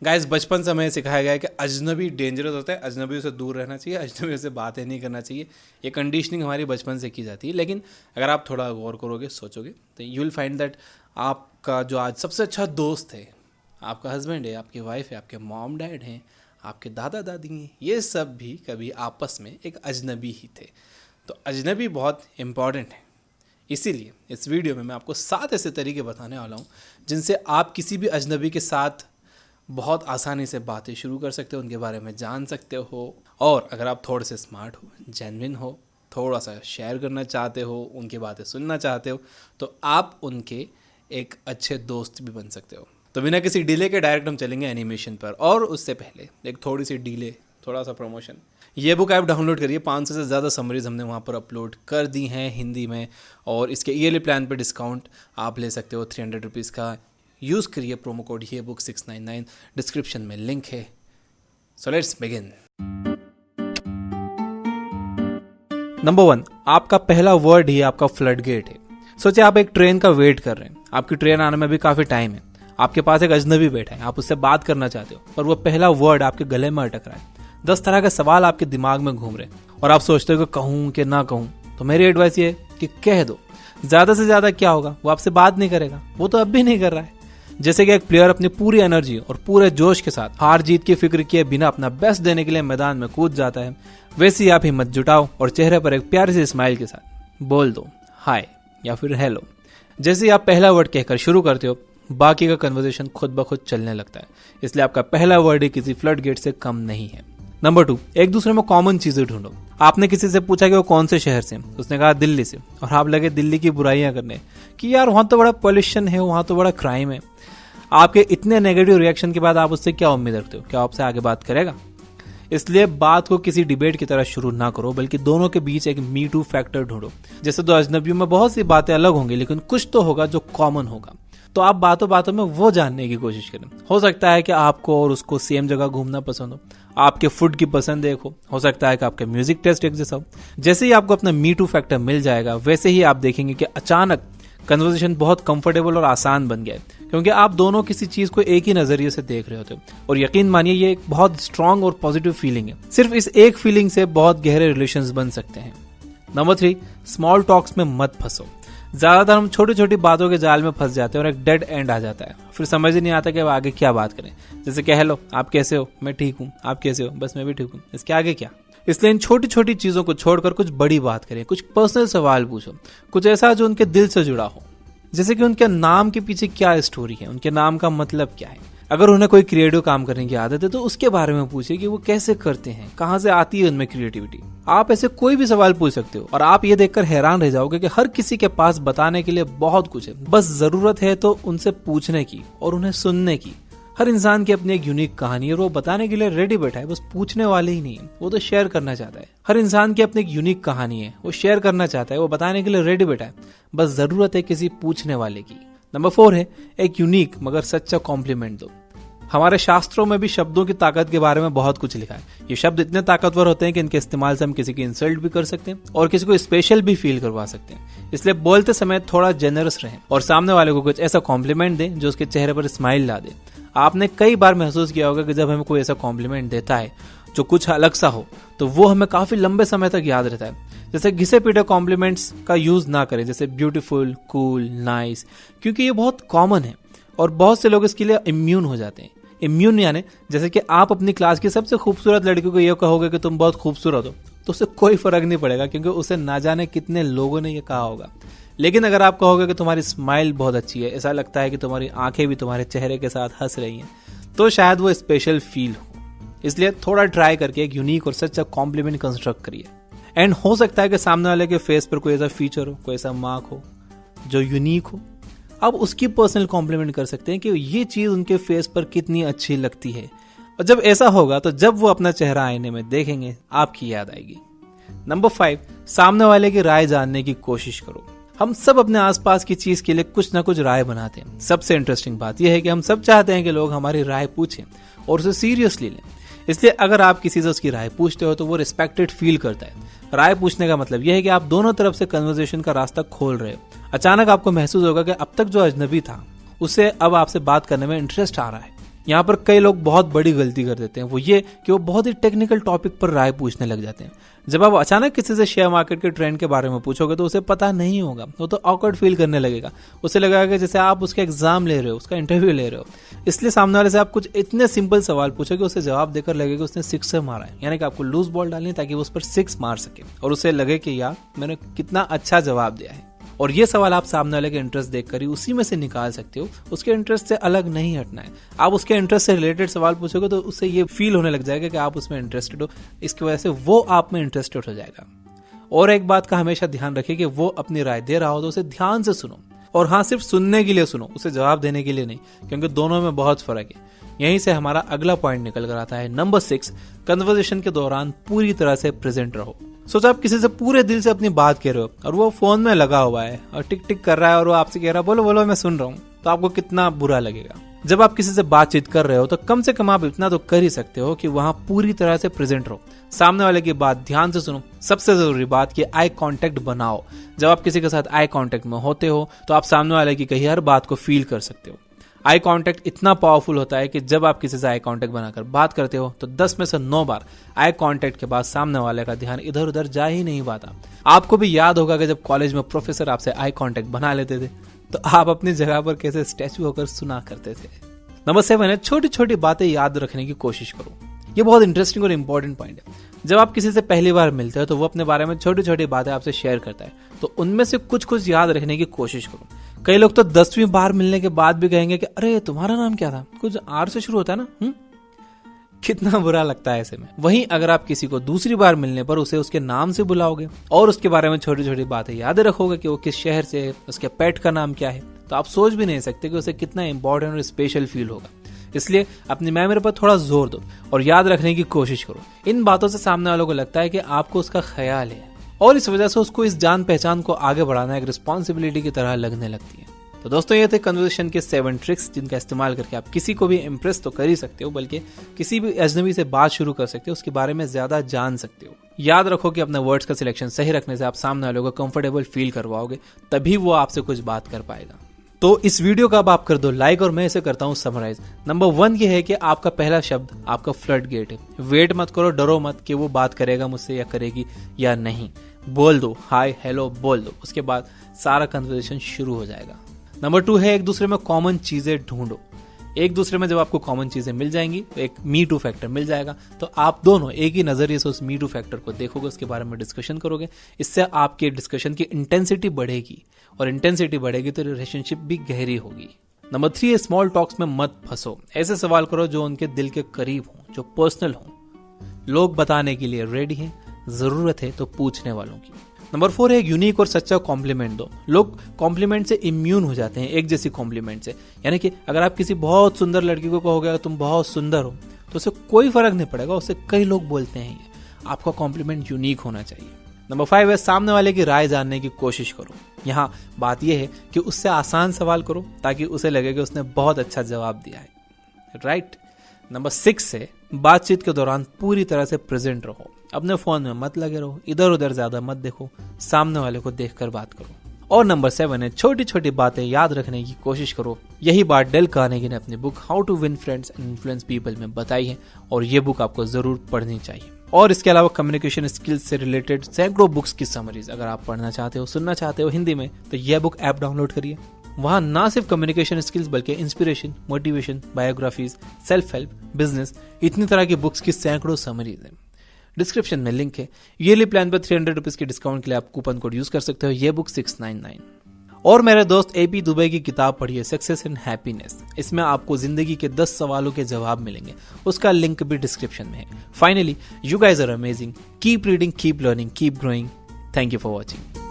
Guys बचपन से हमें सिखाया गया है कि अजनबी डेंजरस होता है, अजनबियों से दूर रहना चाहिए, अजनबियों से बातें नहीं करना चाहिए। ये कंडीशनिंग हमारी बचपन से की जाती है। लेकिन अगर आप थोड़ा गौर करोगे, सोचोगे, तो यू विल फाइंड दैट आपका जो आज सबसे अच्छा दोस्त है, आपका हस्बैंड है, आपकी वाइफ है, आपके मॉम डैड हैं, आपके दादा दादी हैं, ये सब भी कभी आपस में एक अजनबी ही थे। तो अजनबी बहुत इम्पॉर्टेंट है। इसीलिए इस वीडियो में मैं आपको 7 ऐसे तरीके बताने वाला हूँ जिनसे आप किसी भी अजनबी के साथ बहुत आसानी से बातें शुरू कर सकते हो, उनके बारे में जान सकते हो। और अगर आप थोड़े से स्मार्ट हो, जेन्युइन हो, थोड़ा सा शेयर करना चाहते हो, उनकी बातें सुनना चाहते हो, तो आप उनके एक अच्छे दोस्त भी बन सकते हो। तो बिना किसी डिले के डायरेक्ट हम चलेंगे एनिमेशन पर। और उससे पहले एक थोड़ी सी डिले, थोड़ा सा प्रमोशन। ये बुक ऐप डाउनलोड करिए, 500 से ज़्यादा समरीज हमने वहाँ पर अपलोड कर दी हैं हिंदी में। और इसके ईयरली प्लान पे डिस्काउंट आप ले सकते हो 300 रुपीज़ का। यूज़ करिए प्रोमो कोड ये बुक 699, डिस्क्रिप्शन में लिंक है। So let's begin. नंबर 1, आपका पहला वर्ड ही आपका फ्लड गेट है। सोचिए आप एक ट्रेन का वेट कर रहे हैं, आपकी ट्रेन आने में भी काफ़ी टाइम है, आपके पास एक अजनबी बैठा है, आप उससे बात करना चाहते हो, पर वो पहला वर्ड आपके गले में अटक रहा है। 10 तरह के सवाल आपके दिमाग में घूम रहे हैं और आप सोचते हो कि कहूँ कि ना कहूँ। तो मेरी एडवाइस ये है कि कह दो। ज़्यादा से ज़्यादा क्या होगा, वो आपसे बात नहीं करेगा, वो तो अब भी नहीं कर रहा है। जैसे कि एक प्लेयर अपनी पूरी एनर्जी और पूरे जोश के साथ हार जीत की फिक्र किए बिना अपना बेस्ट देने के लिए मैदान में कूद जाता है, वैसे ही आप हिम्मत जुटाओ और चेहरे पर एक प्यारी सी स्माइल के साथ बोल दो हाय या फिर हेलो। जैसे ही आप पहला वर्ड कहकर शुरू करते हो, बाकी का कन्वर्सेशन खुद ब खुद चलने लगता है। इसलिए आपका पहला वर्ड ही किसी फ्लड गेट से कम नहीं है। नंबर 2, एक दूसरे में कॉमन चीजें ढूंढो। आपने किसी से पूछा कि वो कौन से शहर से, उसने कहा दिल्ली से, और आप लगे दिल्ली की बुराइयां करने कि यार वहां तो बड़ा पॉल्यूशन है, वहां तो बड़ा क्राइम है। आपके इतने नेगेटिव रिएक्शन के बाद आप उससे क्या उम्मीद रखते हो, क्या आपसे आगे बात करेगा? इसलिए बात को किसी डिबेट की तरह शुरू ना करो, बल्कि दोनों के बीच एक मी टू फैक्टर ढूंढो। जैसे दो अजनबियों में बहुत सी बातें अलग होंगी, लेकिन कुछ तो होगा जो कॉमन होगा। तो आप बातों बातों में वो जानने की कोशिश करें। हो सकता है कि आपको और उसको सेम जगह घूमना पसंद हो, आपके फूड की पसंद एक हो सकता है कि आपके म्यूजिक टेस्ट एक जैसा हो। जैसे ही आपको अपना मी टू फैक्टर मिल जाएगा, वैसे ही आप देखेंगे कि अचानक कन्वर्सेशन बहुत कंफर्टेबल और आसान बन गया है, क्योंकि आप दोनों किसी चीज को एक ही नजरिए से देख रहे होते हो। और यकीन मानिए ये एक बहुत स्ट्रांग और पॉजिटिव फीलिंग है। सिर्फ इस एक फीलिंग से बहुत गहरे रिलेशंस बन सकते हैं। नंबर 3, स्मॉल टॉक्स में मत फंसो। ज्यादातर हम छोटी छोटी बातों के जाल में फंस जाते हैं और एक डेड एंड आ जाता है। फिर समझ ही नहीं आता कि अब आगे क्या बात करें। जैसे कह लो आप कैसे हो, मैं ठीक हूँ, आप कैसे हो, बस मैं भी ठीक हूँ, इसके आगे क्या? इसलिए इन छोटी छोटी चीजों को छोड़कर कुछ बड़ी बात करें, कुछ पर्सनल सवाल पूछो, कुछ ऐसा जो उनके दिल से जुड़ा हो। जैसे कि उनके नाम के पीछे क्या स्टोरी है, उनके नाम का मतलब क्या है। अगर उन्हें कोई क्रिएटिव काम करने की आदत है तो उसके बारे में पूछिए कि वो कैसे करते हैं, कहाँ से आती है उनमें क्रिएटिविटी। आप ऐसे कोई भी सवाल पूछ सकते हो और आप ये देखकर हैरान रह जाओगे कि हर किसी के पास बताने के लिए बहुत कुछ है, बस जरूरत है तो उनसे पूछने की और उन्हें सुनने की। हर इंसान की अपनी एक यूनिक कहानी है और वो बताने के लिए रेडी बैठा है, बस पूछने वाले ही नहीं है, वो तो शेयर करना चाहता है। हर इंसान की अपनी एक यूनिक कहानी है, वो शेयर करना चाहता है, वो बताने के लिए रेडी बैठा है, बस जरूरत है किसी पूछने वाले की। नंबर 4 है एक यूनिक मगर सच्चा कॉम्प्लीमेंट दो। हमारे शास्त्रों में भी शब्दों की ताकत के बारे में बहुत कुछ लिखा है। ये शब्द इतने ताकतवर होते हैं कि इनके इस्तेमाल से हम किसी की इंसल्ट भी कर सकते हैं और किसी को स्पेशल भी फील करवा सकते हैं। इसलिए बोलते समय थोड़ा जेनरस रहें और सामने वाले को कुछ ऐसा कॉम्प्लीमेंट दें जो उसके चेहरे पर स्माइल ला दे। आपने कई बार महसूस किया होगा कि जब हमें कोई ऐसा कॉम्प्लीमेंट देता है जो कुछ अलग सा हो, तो वो हमें काफी लंबे समय तक याद रहता है। जैसे घिसे पीटे कॉम्प्लीमेंट्स का यूज ना करें, जैसे ब्यूटीफुल, कूल, नाइस, क्योंकि ये बहुत कॉमन है और बहुत से लोग इसके लिए इम्यून हो जाते हैं। इम्यून यानी जैसे कि आप अपनी क्लास की सबसे खूबसूरत लड़की को ये कहोगे कि तुम बहुत खूबसूरत हो, तो उससे कोई फर्क नहीं पड़ेगा, क्योंकि उसे ना जाने कितने लोगों ने ये कहा होगा। लेकिन अगर आप कहोगे कि तुम्हारी स्माइल बहुत अच्छी है, ऐसा लगता है कि तुम्हारी आंखें भी तुम्हारे चेहरे के साथ हंस रही हैं, तो शायद वो स्पेशल फील हो। इसलिए थोड़ा ट्राई करके एक यूनिक और सच्चा कॉम्प्लीमेंट कंस्ट्रक्ट करिए। एंड हो सकता है कि सामने वाले के फेस पर कोई ऐसा फीचर हो, कोई ऐसा मार्क हो जो यूनिक हो, आप उसकी पर्सनल कॉम्प्लीमेंट कर सकते हैं कि ये चीज उनके फेस पर कितनी अच्छी लगती है। और जब ऐसा होगा तो जब वो अपना चेहरा आईने में देखेंगे, आपकी याद आएगी। नंबर 5, सामने वाले की राय जानने की कोशिश करो। हम सब अपने आसपास की चीज के लिए कुछ ना कुछ राय बनाते हैं। सबसे इंटरेस्टिंग बात यह है कि हम सब चाहते हैं कि लोग हमारी राय पूछें और उसे सीरियसली लें। इसलिए अगर आप किसी से उसकी राय पूछते हो तो वो रिस्पेक्टेड फील करता है। राय पूछने का मतलब यह है कि आप दोनों तरफ से कन्वर्सेशन का रास्ता खोल रहे हो। अचानक आपको महसूस होगा कि अब तक जो अजनबी था उसे अब आपसे बात करने में इंटरेस्ट आ रहा है। यहाँ पर कई लोग बहुत बड़ी गलती कर देते हैं, वो ये कि वो बहुत ही टेक्निकल टॉपिक पर राय पूछने लग जाते हैं। जब आप अचानक किसी से शेयर मार्केट के ट्रेंड के बारे में पूछोगे तो उसे पता नहीं होगा, वो तो ऑकवर्ड फील करने लगेगा। उसे लगेगा कि जैसे आप उसका एग्जाम ले रहे हो, उसका इंटरव्यू ले रहे हो। इसलिए सामने वाले से आप कुछ इतने सिंपल सवाल पूछोगे, उसे जवाब देकर लगेगा उसने सिक्सर मारा है, यानी कि आपको लूज बॉल डालनी है ताकि वो उस पर सिक्स मार सके और उसे लगे कि यार मैंने कितना अच्छा जवाब दिया है। और ये सवाल आप सामने वाले के इंटरेस्ट देखकर ही उसी में से निकाल सकते हो, उसके इंटरेस्ट से अलग नहीं हटना है। आप उसके इंटरेस्ट से रिलेटेड सवाल पूछोगे तो उससे ये फील होने लग जाएगा कि आप उसमें इंटरेस्टेड हो, इसकी वजह से वो आप में इंटरेस्टेड हो जाएगा। और एक बात का हमेशा ध्यान रखिए कि वो अपनी राय दे रहा हो तो उसे ध्यान से सुनो, और हाँ, सिर्फ सुनने के लिए सुनो, उसे जवाब देने के लिए नहीं, क्योंकि दोनों में बहुत फर्क है। यहीं से हमारा अगला पॉइंट निकल कर आता है नंबर 6, कन्वर्सेशन के दौरान पूरी तरह से प्रेजेंट रहो। सोचो आप किसी से पूरे दिल से अपनी बात कह रहे हो और वो फोन में लगा हुआ है और टिक टिक कर रहा है और वो आपसे कह रहा है बोलो बोलो मैं सुन रहा हूँ, तो आपको कितना बुरा लगेगा। जब आप किसी से बातचीत कर रहे हो तो कम से कम आप इतना तो कर ही सकते हो कि वहां पूरी तरह से प्रेजेंट रहो, सामने वाले की बात ध्यान से सुनो। सबसे जरूरी बात कि आई कांटेक्ट बनाओ। जब आप किसी के साथ आई कांटेक्ट में होते हो तो आप सामने वाले की कही हर बात को फील कर सकते हो। आई कांटेक्ट इतना पावरफुल होता है कि जब आप किसी से आई कांटेक्ट बनाकर बात करते हो तो 10 में से 9 बार आई कांटेक्ट के बाद सामने वाले का ध्यान इधर उधर जा ही नहीं पाता। आपको भी याद होगा कि जब कॉलेज में प्रोफेसर आपसे आई कांटेक्ट बना लेते थे तो आप अपनी जगह पर कैसे स्टैचू होकर सुना करते थे। नंबर 7 है छोटी छोटी बातें याद रखने की कोशिश करो। ये बहुत इंटरेस्टिंग और इंपॉर्टेंट पॉइंट है। जब आप किसी से पहली बार मिलते हो तो वो अपने बारे में छोटी छोटी बातें आपसे शेयर करता है, तो उनमें से कुछ कुछ याद रखने की कोशिश करो। कई लोग तो 10वीं बार मिलने के बाद भी कहेंगे कि अरे तुम्हारा नाम क्या था, कुछ आर से शुरू होता है ना। कितना बुरा लगता है ऐसे में। वहीं अगर आप किसी को दूसरी बार मिलने पर उसे उसके नाम से बुलाओगे और उसके बारे में छोटी छोटी बातें याद रखोगे कि वो किस शहर से है, उसके पेट का नाम क्या है, तो आप सोच भी नहीं सकते कि उसे कितना इंपॉर्टेंट और स्पेशल फील होगा। इसलिए अपनी मेमोरी पर थोड़ा जोर दो और याद रखने की कोशिश करो। इन बातों से सामने वालों को लगता है कि आपको उसका ख्याल है और इस वजह से उसको इस जान पहचान को आगे बढ़ाना एक रिस्पॉन्सिबिलिटी की तरह लगने लगती है। तो दोस्तों ये थे कन्वर्सेशन के 7 ट्रिक्स जिनका इस्तेमाल करके आप किसी को भी इम्प्रेस तो कर ही सकते हो, बल्कि किसी भी अजनबी से बात शुरू कर सकते हो, उसके बारे में ज्यादा जान सकते हो। याद रखो कि अपने वर्ड्स का सिलेक्शन सही रखने से आप सामने वालों को कंफर्टेबल फील करवाओगे, तभी वो आपसे कुछ बात कर पाएगा। तो इस वीडियो का अब आप कर दो लाइक और मैं इसे करता हूं समराइज। नंबर 1 ये है कि आपका पहला शब्द आपका फ्लड गेट है। वेट मत करो, डरो मत कि वो बात करेगा मुझसे या करेगी या नहीं। बोल दो, हाय हेलो बोल दो, उसके बाद सारा कन्वर्सेशन शुरू हो जाएगा। नंबर 2 है एक दूसरे में कॉमन चीजें ढूंढो। एक दूसरे में जब आपको कॉमन चीजें मिल जाएंगी तो एक मी टू फैक्टर मिल जाएगा, तो आप दोनों एक ही नजरिए से उस मी टू फैक्टर को देखोगे, उसके बारे में डिस्कशन करोगे। इससे आपके डिस्कशन की इंटेंसिटी बढ़ेगी और इंटेंसिटी बढ़ेगी तो रिलेशनशिप भी गहरी होगी। नंबर 3 है स्मॉल टॉक्स में मत फंसो। ऐसे सवाल करो जो उनके दिल के करीब हो, जो पर्सनल हो। लोग बताने के लिए रेडी हैं, जरूरत है तो पूछने वालों की। नंबर 4 है यूनिक और सच्चा कॉम्प्लीमेंट दो। लोग कॉम्प्लीमेंट से इम्यून हो जाते हैं, एक जैसी कॉम्प्लीमेंट से। यानी कि अगर आप किसी बहुत सुंदर लड़की को कहोगे तुम बहुत सुंदर हो तो उससे कोई फर्क नहीं पड़ेगा, उससे कई लोग बोलते हैं। आपका कॉम्प्लीमेंट यूनिक होना चाहिए। नंबर 5 है सामने वाले की राय जानने की कोशिश करो। यहाँ बात यह है कि उससे आसान सवाल करो ताकि उसे लगे कि उसने बहुत अच्छा जवाब दिया है, राइट। नंबर 6 है बातचीत के दौरान पूरी तरह से प्रेजेंट रहो। अपने फोन में मत लगे रहो, इधर उधर ज्यादा मत देखो, सामने वाले को देखकर बात करो। और नंबर 7 है छोटी छोटी बातें याद रखने की कोशिश करो। यही बात डेल कार्नेगी ने अपनी book how to win friends and influence people में बताई है और ये बुक आपको जरूर पढ़नी चाहिए। और इसके अलावा कम्युनिकेशन स्किल्स से रिलेटेड सैकड़ों बुक्स की समरीज अगर आप पढ़ना चाहते हो, सुनना चाहते हो हिंदी में, तो यह बुक ऐप डाउनलोड करिए। वहां ना सिर्फ कम्युनिकेशन स्किल्स बल्कि inspiration, motivation, biographies, self help, business, इतनी तरह की बुक्स की सैकड़ों समरीज हैं। डिस्क्रिप्शन में लिंक है। ईयरली प्लान पर 300 रुपीज के डिस्काउंट के लिए आप कूपन कोड यूज कर सकते हो, ये बुक 699। और मेरे दोस्त AP दुबे की किताब पढ़िए सक्सेस एंड हैप्पीनेस। इसमें आपको जिंदगी के 10 सवालों के जवाब मिलेंगे, उसका लिंक भी डिस्क्रिप्शन में है। Finally, you guys are amazing. Keep reading, keep learning, keep growing. Thank you for watching.